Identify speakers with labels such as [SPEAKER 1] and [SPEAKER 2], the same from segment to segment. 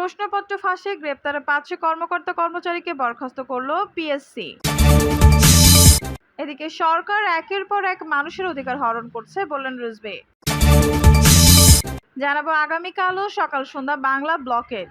[SPEAKER 1] প্রশ্নপত্র ফাঁসে গ্রেপ্তারে ৫ কর্মকর্তা-কর্মচারীকে বরখাস্ত করল পিএসসি। এদিকে সরকার একের পর এক মানুষের অধিকার হরণ করছে বললেন রিজভী। জানাবো আগামীকালও সকাল সন্ধ্যা বাংলা ব্লকেট।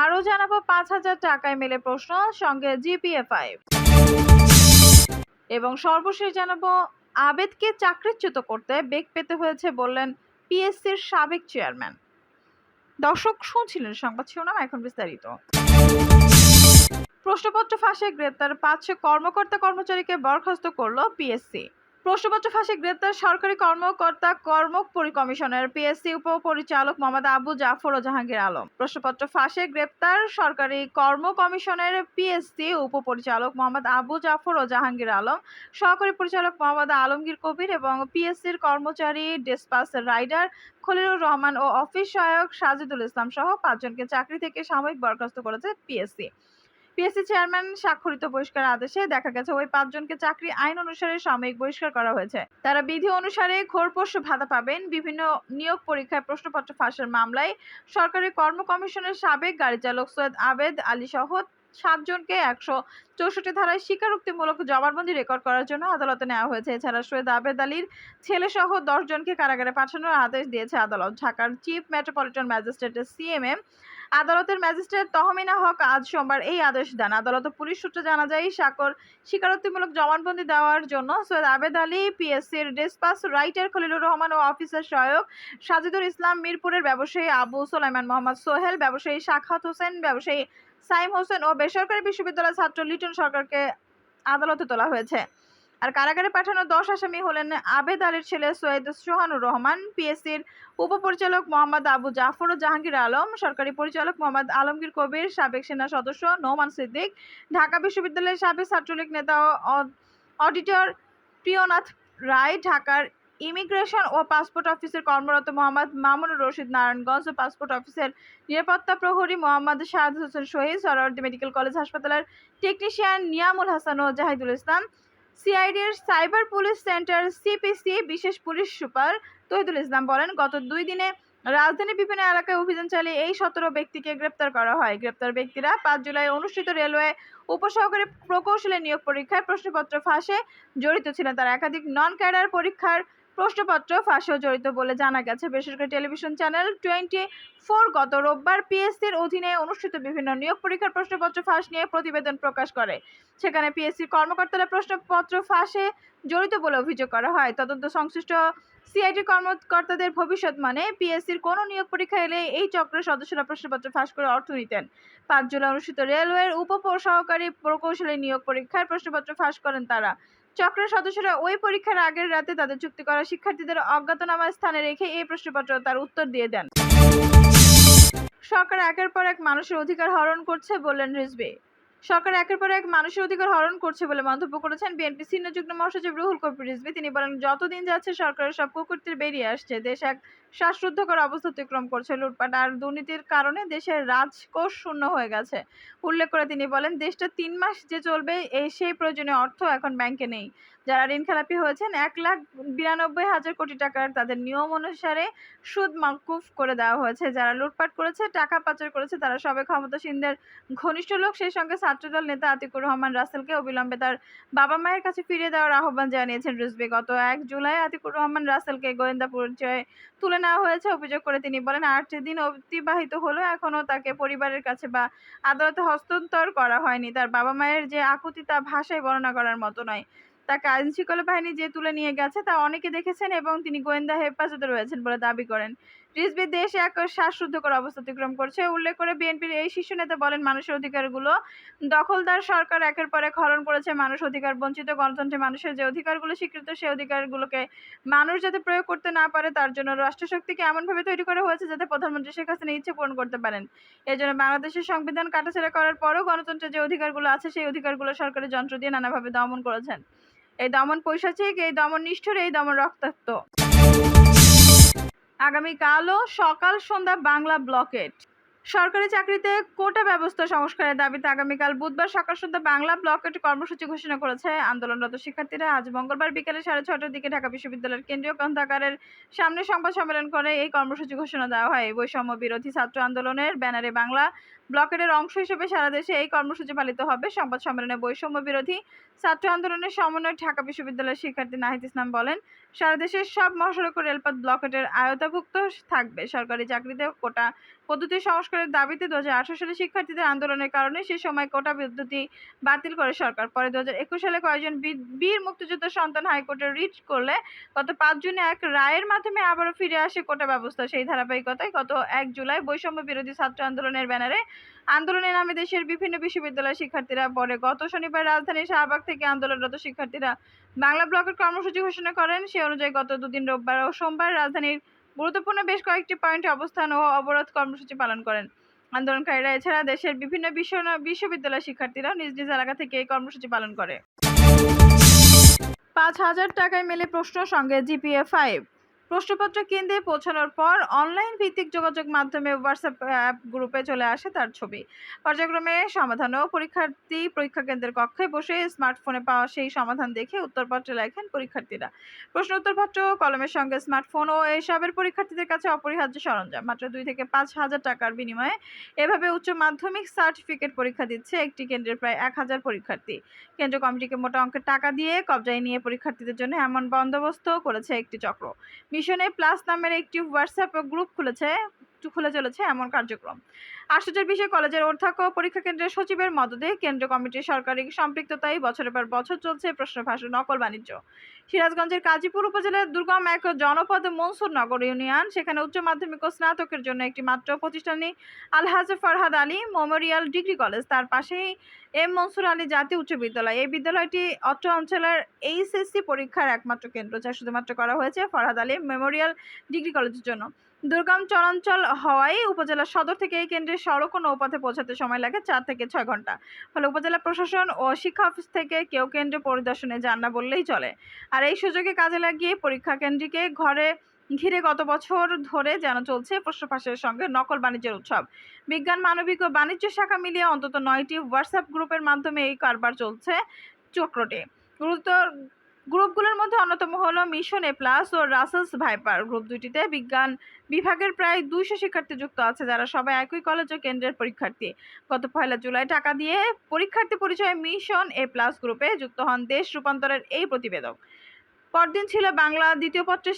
[SPEAKER 1] আরো জানাবো ৫,০০০ টাকায় মেলে প্রশ্ন, সঙ্গে জিপিএ-5। এবং সর্বশেষ জানাবো আবেদকে চাকরিচ্যুত করতে বেগ পেতে হয়েছে বললেন পিএসসির সাবেক চেয়ারম্যান। দর্শক শুনছিলেন সংবাদ শিরোনাম, এখন বিস্তারিত। প্রশ্নপত্র ফাঁসে গ্রেপ্তার ৫ কর্মকর্তা-কর্মচারীকে বরখাস্ত করল পিএসসি। প্রশ্নপত্র ফাঁসে গ্রেপ্তার সরকারি কর্মকর্তা কর্মক কমিশনের পিএসসি উপপরিচালক মোহাম্মদ আবু জাফর ও জাহাঙ্গীর আলম। প্রশ্নপত্র ফাঁসে গ্রেপ্তার সরকারি কর্ম কমিশনের পিএসসি উপপরিচালক মোহাম্মদ আবু জাফর ও জাহাঙ্গীর আলম, সহকারী পরিচালক মোহাম্মদ আলমগীর কবির এবং পিএসসির কর্মচারী ডিসপাস রাইডার খলিলুর রহমান ও অফিস সহায়ক সাজিদুল ইসলাম সহ ৫ জনকে চাকরি থেকে সাময়িক বরখাস্ত করেছে পিএসসি। পিএসসি চেয়ারম্যান স্বাক্ষরিত বহিষ্কার আদেশে দেখা গেছে ওই ৫ জনকে চাকরি আইন অনুসারে সাময়িক বহিষ্কার করা হয়েছে। তারা বিধি অনুসারে ঘোরপোষ ভাতা পাবেন। বিভিন্ন নিয়োগ পরীক্ষায় প্রশ্নপত্র ফাঁসের মামলায় সরকারি কর্ম কমিশনের সাবেক গাড়ি চালক সৈয়দ আবেদ আলী সহ ৭ জনকে ১৬৪ ধারায় স্বীকারোক্তিমূলক জবানবন্দি রেকর্ড করার জন্য আদালতে নেওয়া হয়েছে। এছাড়া সৈয়দ আবেদ আলীর ছেলে সহ ১০ জনকে কারাগারে পাঠানোর আদেশ দিয়েছে আদালত। ঢাকার চিফ মেট্রোপলিটন ম্যাজিস্ট্রেট সিএমএম আদালতের ম্যাজিস্ট্রেট তহমিনা হক আজ সোমবার এই আদেশ দেন। আদালত ও পুলিশ সূত্রে জানা যায়, স্বীকারোক্তিমূলক জবানবন্দি দেওয়ার জন্য সৈয়দ আবেদ আলী, পিএসসির ডিসপাস রাইটার খলিলুর রহমান ও অফিসার সহায়ক সাজিদুল ইসলাম, মিরপুরের ব্যবসায়ী আবু সোলাইমান মোহাম্মদ সোহেল, ব্যবসায়ী সাখাত হোসেন, ব্যবসায়ী সাইম হোসেন ও বেসরকারি বিশ্ববিদ্যালয়ের ছাত্র লিটন সরকারকে আদালতে তোলা হয়েছে। আর কারাগারে পাঠানো ১০ আসামি হলেন আবেদ আলীর ছেলে সৈয়দ সোহানুর রহমান, পিএসসির উপপরিচালক মোহাম্মদ আবু জাফর ও জাহাঙ্গীর আলম, সরকারি পরিচালক মোহাম্মদ আলমগীর কবির, সাবেক সেনা সদস্য নোমান সিদ্দিক, ঢাকা বিশ্ববিদ্যালয়ের সাবেক ছাত্রলীগ নেতা ও অডিটর প্রিয়নাথ রায়, ঢাকার ইমিগ্রেশন ও পাসপোর্ট অফিসের কর্মরত মোহাম্মদ মামুনুর রশিদ, নারায়ণগঞ্জ পাসপোর্ট অফিসের নিরাপত্তা প্রহরী মোহাম্মদ শাহাদ হোসেন শহীদ, সরওয়ার্দী মেডিকেল কলেজ হাসপাতালের টেকনিশিয়ান নিয়ামুল হাসান ও জাহিদুল ইসলাম, সিআইডির সাইবার পুলিশ সেন্টার সিপিসি বিশেষ পুলিশ সুপার তহিদুল ইসলাম বলেন, গত ২ দিনে রাজধানীর বিভিন্ন এলাকায় অভিযান চালিয়ে এই ১৭ ব্যক্তিকে গ্রেপ্তার করা হয়। গ্রেপ্তার ব্যক্তিরা ৫ জুলাই অনুষ্ঠিত রেলওয়ে উপসহকারী প্রকৌশলী নিয়োগ পরীক্ষায় প্রশ্নপত্র ফাঁসে জড়িত ছিলেন। তারা একাধিক নন ক্যাডার পরীক্ষার প্রশ্নপত্র ফাঁসেও জড়িত বলে জানা গেছে। বেসরকারি টেলিভিশন চ্যানেল 24 গত রোববার পিএসসির অধীনে অনুষ্ঠিত বিভিন্ন নিয়োগ পরীক্ষার প্রশ্নপত্র ফাঁস নিয়ে প্রতিবেদন প্রকাশ করে। সেখানে পিএসসির কর্মকর্তারা প্রশ্নপত্র ফাঁসে জড়িত বলে অভিযোগ করা হয়। তদন্ত সংশ্লিষ্ট সিআইডি কর্মকর্তাদের ভবিষ্যৎ মানে পিএসসির কোনো নিয়োগ পরীক্ষা এলে এই চক্রের সদস্যরা প্রশ্নপত্র ফাঁস করে অর্থ নিতেন। ৫ জুলাই অনুষ্ঠিত রেলওয়ের সহকারী প্রকৌশলী নিয়োগ পরীক্ষার প্রশ্নপত্র ফাঁস করেন তারা। চক্রের সদস্যরা ওই পরীক্ষার আগের রাতে তাদের চুক্তি করা শিক্ষার্থীদের অজ্ঞাতনামা স্থানে রেখে এই প্রশ্নপত্র তার উত্তর দিয়ে দেন। সরকার একের পর এক মানুষের অধিকার হরণ করছে বললেন রিজভী। সরকার একের পর এক মানুষের অধিকার হরণ করছে বলে মন্তব্য করেছেন বিএনপি সিনিয়র যুগ্ম মহাসচিব রুহুল কবির রিজভী। তিনি বলেন, যতদিন যাচ্ছে সরকারের সব কুকীর্তি বেরিয়ে আসছে। দেশ এক শ্বাসরুদ্ধকর অবস্থা অতিক্রম করছে। লুটপাট আর দুর্নীতির কারণে দেশের রাজকোষ শূন্য হয়ে গেছে। উল্লেখ করে তিনি বলেন, দেশটা ৩ মাস যে চলবে সেই প্রয়োজনীয় অর্থ এখন ব্যাংকে নেই। যারা ঋণখেলাপি হয়েছেন ১,৯২,০০০ কোটি টাকার, তাদের নিয়ম অনুসারে সুদ মওকুফ করে দেওয়া হয়েছে। যারা লুটপাট করেছে, টাকা পাচার করেছে, তারা সবাই ক্ষমতাসীনদের ঘনিষ্ঠ লোক। সেই সঙ্গে ছাত্রদল নেতা আতিকুর রহমান রাসেলকে অবিলম্বে তার বাবা মায়ের কাছে ফিরিয়ে দেওয়ার আহ্বান জানিয়েছেন রিজভী। গত ১ জুলাই আতিকুর রহমান রাসেলকে গোয়েন্দা পরিচয়ে তুলে নেওয়া হয়েছে অভিযোগ করে তিনি বলেন, ৮ দিন অতিবাহিত হলো, এখনও তাকে পরিবারের কাছে বা আদালতে হস্তান্তর করা হয়নি। তার বাবা মায়ের যে আকুতি তা ভাষায় বর্ণনা করার মতো নয়। তাকে আইনশৃঙ্খলা বাহিনী যে তুলে নিয়ে গেছে তা অনেকে দেখেছেন এবং তিনি গোয়েন্দা হেফাজতে রয়েছেন বলে দাবি করেন রিজভী। দেশ এক শ্বাসরুদ্ধকর অবস্থা অতিক্রম করছে। উল্লেখ করে বিএনপির এই শীর্ষ নেতা বলেন, মানুষের অধিকারগুলো দখলদার সরকার একের পর এক হরণ করেছে। মানুষ অধিকার বঞ্চিত। গণতন্ত্রে মানুষের যে অধিকারগুলো স্বীকৃত, সেই অধিকারগুলোকে মানুষ যাতে প্রয়োগ করতে না পারে তার জন্য রাষ্ট্রশক্তিকে এমনভাবে তৈরি করা হয়েছে যাতে প্রধানমন্ত্রী শেখ হাসিনা ইচ্ছে পূরণ করতে পারেন। এজন্য বাংলাদেশের সংবিধান কাটাছেড়া করার পরও গণতন্ত্রের যে অধিকারগুলো আছে সেই অধিকারগুলো সরকারের যন্ত্র দিয়ে নানাভাবে দমন করেছেন। এই দমন পৈশাচিক, এই দমন নিষ্ঠুর, এই দমন রক্তাক্ত। আগামীকালও সকাল সন্ধ্যা বাংলা ব্লকেট। সরকারি চাকরিতে কোটা ব্যবস্থা সংস্কারের দাবিতে আগামীকাল বুধবার সকাল সন্ধ্যা বাংলা ব্লকেট কর্মসূচি ঘোষণা করেছে আন্দোলনরত শিক্ষার্থীরা। আজ মঙ্গলবার বিকেলে 6:30টার দিকে ঢাকা বিশ্ববিদ্যালয়ের কেন্দ্রীয় গ্রন্থাগারের সামনে সংবাদ সম্মেলন করে এই কর্মসূচি ঘোষণা দেওয়া হয়। বৈষম্য বিরোধী ছাত্র আন্দোলনের ব্যানারে বাংলা ব্লকেটের অংশ হিসেবে সারা দেশে এই কর্মসূচি পালিত হবে। সংবাদ সম্মেলনে বৈষম্য বিরোধী ছাত্র আন্দোলনের সমন্বয়ক ঢাকা বিশ্ববিদ্যালয়ের শিক্ষার্থী নাহিদ ইসলাম বলেন, সারা দেশের সব মহাসড়ক ও রেলপথ ব্লকেটের আওতাভুক্ত থাকবে। সরকারি চাকরিতে কোটা পদ্ধতি সংস্কারের দাবিতে 2018 সালে শিক্ষার্থীদের আন্দোলনের কারণে সে সময় কোটা পদ্ধতি বাতিল করে সরকার। পরে 2021 সালে কয়েকজন বীর মুক্তিযোদ্ধার সন্তান হাইকোর্টে রিট করলে গত 5 জুনে এক রায়ের মাধ্যমে আবারও ফিরে আসে কোটা ব্যবস্থা। সেই ধারাবাহিকতায় গত 1 জুলাই বৈষম্য বিরোধী ছাত্র আন্দোলনের ব্যানারে আন্দোলনের নামে দেশের বিভিন্ন বিশ্ববিদ্যালয়ের শিক্ষার্থীরা পরে গত শনিবার রাজধানীর শাহবাগ থেকে আন্দোলনরত শিক্ষার্থীরা বাংলা ব্লকের কর্মসূচি ঘোষণা করেন। সে অনুযায়ী গত দুদিন রোববার ও সোমবার রাজধানীর গুরুত্বপূর্ণ বেশ কয়েকটি পয়েন্টে অবস্থান ও অবরোধ কর্মসূচি পালন করেন আন্দোলনকারীরা। এছাড়া দেশের বিভিন্ন বিশ্ববিদ্যালয়ের শিক্ষার্থীরাও নিজ নিজ এলাকা থেকে এই কর্মসূচি পালন করে। 5,000 টাকায় মেলে প্রশ্ন, সঙ্গে জিপিএ 5। প্রশ্নপত্র কেন্দ্রে পৌঁছানোর পর অনলাইন ভিত্তিক যোগাযোগ মাধ্যমে হোয়াটসঅ্যাপ অ্যাপ গ্রুপে চলে আসে তার ছবি। পর্যায়ক্রমে সমাধান ও পরীক্ষার্থী পরীক্ষা কেন্দ্রের কক্ষে বসে স্মার্টফোনে পাওয়া সেই সমাধান দেখে উত্তরপত্রে লেখেন পরীক্ষার্থীরা। প্রশ্ন উত্তরপত্র কলমের সঙ্গে স্মার্টফোন ও এসবের পরীক্ষার্থীদের কাছে অপরিহার্য সরঞ্জাম। মাত্র 2 থেকে 5,000 টাকার বিনিময়ে এভাবে উচ্চ মাধ্যমিক সার্টিফিকেট পরীক্ষা দিচ্ছে একটি কেন্দ্রের প্রায় 1,000 পরীক্ষার্থী। কেন্দ্র কমিটিকে মোটা অঙ্কের টাকা দিয়ে কবজায় নিয়ে পরীক্ষার্থীদের জন্য এমন বন্দোবস্ত করেছে একটি চক্র। মিশনে প্লাস নামের একটি হোয়াটসঅ্যাপ গ্রুপ খুলে চলেছে এমন কার্যক্রম। আশ্চর্যের বিষয়, কলেজের অধ্যক্ষ ও পরীক্ষা কেন্দ্রের সচিবের মদদে কেন্দ্র কমিটির সরকারি সম্পৃক্ততায় বছরের পর বছর চলছে প্রশ্ন ফাঁস ও নকল বাণিজ্য। সিরাজগঞ্জের কাজীপুর উপজেলার দুর্গম এক জনপদ মনসুরনগর ইউনিয়ন, সেখানে উচ্চ মাধ্যমিক ও স্নাতকের জন্য একটি মাত্র প্রতিষ্ঠানই Alhaj Farhad Ali memorial degree college. তার পাশেই এম মনসুর আলী জাতীয় উচ্চ বিদ্যালয়। এই বিদ্যালয়টি অত্র অঞ্চলের এইচএসসি পরীক্ষার একমাত্র কেন্দ্র, যা শুধুমাত্র করা হয়েছে ফরহাদ আলী মেমোরিয়াল ডিগ্রি কলেজের জন্য। দুর্গম চরাঞ্চল হওয়ায় উপজেলা সদর থেকে এই কেন্দ্রে সড়ক ও নৌপথে পৌঁছাতে সময় লাগে 4 থেকে 6 ঘন্টা। ফলে উপজেলা প্রশাসন ও শিক্ষা অফিস থেকে কেউ কেন্দ্র পরিদর্শনে যান না বললেই চলে। আর এই সুযোগে কাজে লাগিয়ে পরীক্ষা কেন্দ্রকে ঘিরে গত বছর ধরে যেন চলছে প্রশ্ন ফাঁসের সঙ্গে নকল বাণিজ্যের উৎসব। বিজ্ঞান, মানবিক ও বাণিজ্য শাখা মিলিয়ে অন্তত 9টি হোয়াটসঅ্যাপ গ্রুপের মাধ্যমে এই কারবার চলছে চক্রটি। গ্রুপগুলোর মধ্যে অন্যতম হলো মিশন এ প্লাস ও রাসেলস ভাইপার গ্রুপ। দুইটিতে বিজ্ঞান বিভাগের প্রায় 200 শিক্ষার্থী যুক্ত আছে, যারা সবাই একই কলেজ ও কেন্দ্রের পরীক্ষার্থী। গত 1 জুলাই টাকা দিয়ে পরীক্ষার্থী পরিচয়ে মিশন এ প্লাস গ্রুপে যুক্ত হন দেশ রূপান্তরের এই প্রতিবেদক। পরদিন ছিল বাংলা দ্বিতীয় পত্রের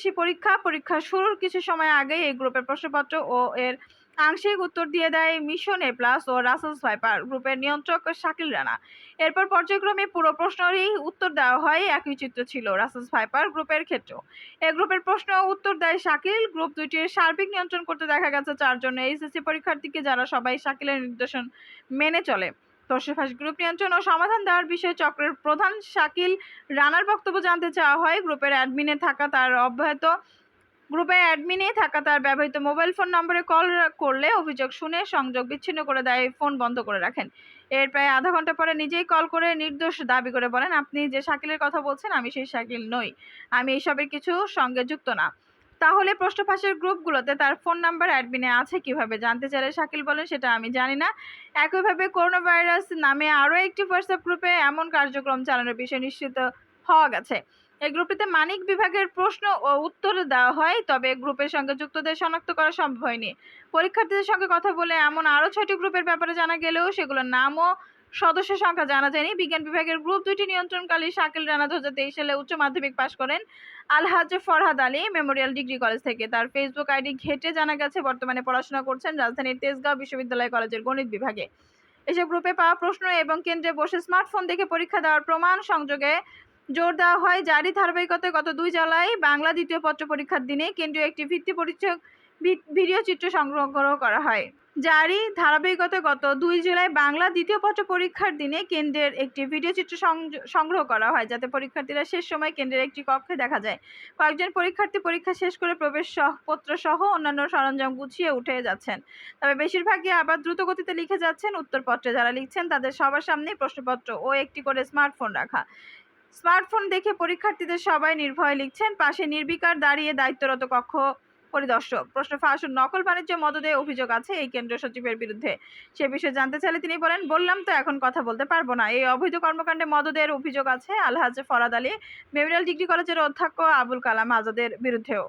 [SPEAKER 1] পরীক্ষা শুরুর কিছু সময় আগেই এই গ্রুপের প্রশ্নপত্র ও এর আংশিক উত্তর দিয়ে দেয় মিশন এ প্লাস ও রাসেলস ভাইপার গ্রুপের নিয়ন্ত্রক শাকিল রানা। এরপর পর্যায়ক্রমে পুরো প্রশ্নেরই উত্তর দেওয়া হয়। একই চিত্র ছিল রাসেলস ভাইপার গ্রুপের ক্ষেত্রেও। এই গ্রুপের প্রশ্ন উত্তর দেয় শাকিল। গ্রুপ দুইটির সার্বিক নিয়ন্ত্রণ করতে দেখা গেছে 4 জন এইচএসসি পরীক্ষার্থীকে, যারা সবাই শাকিলের নির্দেশন মেনে চলে। প্রশ্নফাঁস গ্রুপ নিয়ন্ত্রণ ও সমাধান দেওয়ার বিষয়ে চক্রের প্রধান শাকিল রানার বক্তব্য জানতে চাওয়া হয়। গ্রুপে অ্যাডমিনে থাকা তার ব্যবহৃত মোবাইল ফোন নম্বরে কল করলে অভিযোগ শুনে সংযোগ বিচ্ছিন্ন করে দেয়, ফোন বন্ধ করে রাখেন। এর প্রায় আধা ঘন্টা পরে নিজেই কল করে নির্দোষ দাবি করে বলেন, আপনি যে শাকিলের কথা বলছেন আমি সেই শাকিল নই, আমি এইসবের কিছু সঙ্গে যুক্ত না। তাহলে প্রশ্ন ফাঁসের গ্রুপগুলোতে তার ফোন নাম্বার অ্যাডমিনে আছে কিভাবে? জানতে চাইলে শাকিল বলেন, সেটা আমি জানি না। একইভাবে করোনা ভাইরাস নামে আরও একটি হোয়াটসঅ্যাপ গ্রুপে এমন কার্যক্রম চালানোর বিষয়ে নিশ্চিত হওয়া গেছে। এই গ্রুপটিতে মানিক বিভাগের প্রশ্ন ও উত্তর দেওয়া হয়, তবে গ্রুপের সঙ্গে যুক্তদের শনাক্ত করা সম্ভব হয়নি। পরীক্ষার্থীদের সঙ্গে কথা বলে এমন আরও 6টি গ্রুপের ব্যাপারে জানা গেলেও সেগুলোর নাম ও সদস্য সংখ্যা জানা যায়নি। বিজ্ঞান বিভাগের গ্রুপ দুইটি নিয়ন্ত্রণকারী শাকিল রানা 2023 সালে উচ্চ মাধ্যমিক পাশ করেন Alhaj Farhad Ali memorial degree college থেকে। তার ফেসবুক আইডি ঘেটে জানা গেছে বর্তমানে পড়াশোনা করছেন রাজধানীর তেজগাঁও বিশ্ববিদ্যালয় কলেজের গণিত বিভাগে। এসব গ্রুপে পাওয়া প্রশ্ন এবং কেন্দ্রে বসে স্মার্টফোন দেখে পরীক্ষা দেওয়ার প্রমাণ সংযোগে জোর দেওয়া হয়। জারি ধারাবাহিকতায় গত 2 জুলাই বাংলা দ্বিতীয় পত্র পরীক্ষার দিনে কেন্দ্রীয় একটি ভিত্তি পরিচয় ভিডিও চিত্র সংগ্রহ করা হয়। জারি ধারাবাহিকতায় গত 2 জুলাই বাংলা দ্বিতীয় পত্র পরীক্ষার দিনে কেন্দ্রের একটি ভিডিও চিত্র সংগ্রহ করা হয়, যাতে পরীক্ষার্থীরা শেষ সময় কেন্দ্রের একটি কক্ষে দেখা যায়। কয়েকজন পরীক্ষার্থী পরীক্ষা শেষ করে প্রবেশপত্র সহ অন্যান্য সরঞ্জাম গুছিয়ে উঠে যাচ্ছেন, তবে বেশিরভাগই আবার দ্রুত গতিতে লিখে যাচ্ছেন উত্তরপত্রে। যারা লিখছেন তাদের সবার সামনেই প্রশ্নপত্র ও একটি করে স্মার্টফোন রাখা। স্মার্টফোন দেখে পরীক্ষার্থীদের সবাই নির্ভয়ে লিখছেন। পাশে নির্বিকার দাঁড়িয়ে দায়িত্বরত পরিদর্শক। প্রশ্ন ফাঁস ও নকল বাণিজ্য মদদে অভিযোগ আছে এই কেন্দ্রীয় সচিবের বিরুদ্ধে। সে বিষয়ে জানতে চাইলে তিনি বলেন, বললাম তো এখন কথা বলতে পারবো না। এই অবৈধ কর্মকাণ্ডে মদদের অভিযোগ আছে আলহাজ ফরাদ আলী মেমোরিয়াল ডিগ্রি কলেজের অধ্যক্ষ আবুল কালাম আজাদের বিরুদ্ধেও।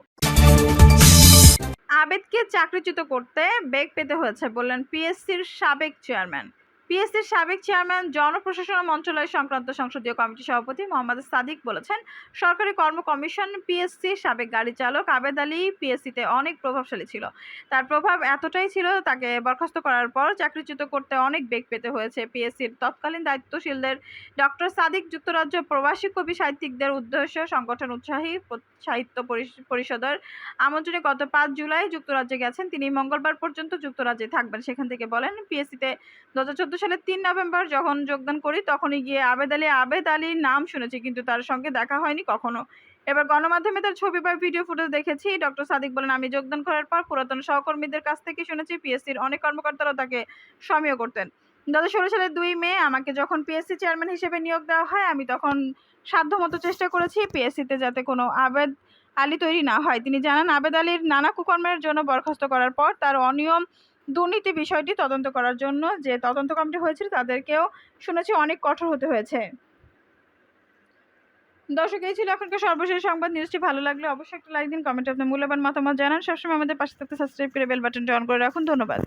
[SPEAKER 1] আবেদকে চাকরিচ্যুত করতে বেগ পেতে হয়েছে বললেন পিএসসির সাবেক চেয়ারম্যান। পিএসসির সাবেক চেয়ারম্যান জনপ্রশাসন মন্ত্রণালয় সংক্রান্ত সংসদীয় কমিটির সভাপতি মোহাম্মদ সাদিক বলেছেন, সরকারি কর্ম কমিশন পিএসসির সাবেক গাড়ি চালক আবেদ আলী পিএসসিতে অনেক প্রভাবশালী ছিল। তার প্রভাব এতটাই ছিল তাকে বরখাস্ত করার পর চাকরিচ্যুত করতে অনেক বেগ পেতে হয়েছে। পিএসসির তৎকালীন দায়িত্বশীলদের ডক্টর সাদিক যুক্তরাজ্য প্রবাসী কবি সাহিত্যিকদের উদ্দেশ্য সংগঠন উৎসাহী সাহিত্য পরিষদের আমন্ত্রণে গত ৫ জুলাই যুক্তরাজ্যে গেছেন। তিনি মঙ্গলবার পর্যন্ত যুক্তরাজ্যে থাকবেন। সেখান থেকে বলেন, পিএসসিতে 2014 সালের ৩ নভেম্বর যখন যোগদান করি তখনই গিয়ে আবেদ আলীর নাম শুনেছি, কিন্তু তার সঙ্গে দেখা হয়নি কখনো। এবার গণমাধ্যমে তার ছবি বা ভিডিও ফুটেজ দেখেছি। ডক্টর সাদিক বলেন, আমি যোগদান করার পর পুরাতন সহকর্মীদের কাছ থেকে শুনেছি পিএসসির অনেক কর্মকর্তারাও তাকে সমীহ করতেন। 2016 সালের 2 মে আমাকে যখন পিএসসি চেয়ারম্যান হিসেবে নিয়োগ দেওয়া হয়, আমি তখন সাধ্যমতো চেষ্টা করেছি পিএসসিতে যাতে কোনো আবেদ আলী তৈরি না হয়। তিনি জানান, আবেদ আলীর নানা কুকর্মের জন্য বরখাস্ত করার পর তার অনিয়ম দুর্নীতি বিষয়টি তদন্ত করার জন্য যে তদন্ত কমিটি হয়েছিল তাদেরকেও শুনেছি অনেক কঠোর হতে হয়েছে। দর্শক, এই ছিল এখনকার সর্বশেষ সংবাদ। নিউজটি ভালো লাগলে অবশ্যই একটা লাইক দিন, কমেন্টে আপনার মূল্যবান মতামত জানান। সবসময় আমাদের পাশে থাকতে সাবস্ক্রাইব করে বেল বাটনটি অন করে রাখুন। ধন্যবাদ।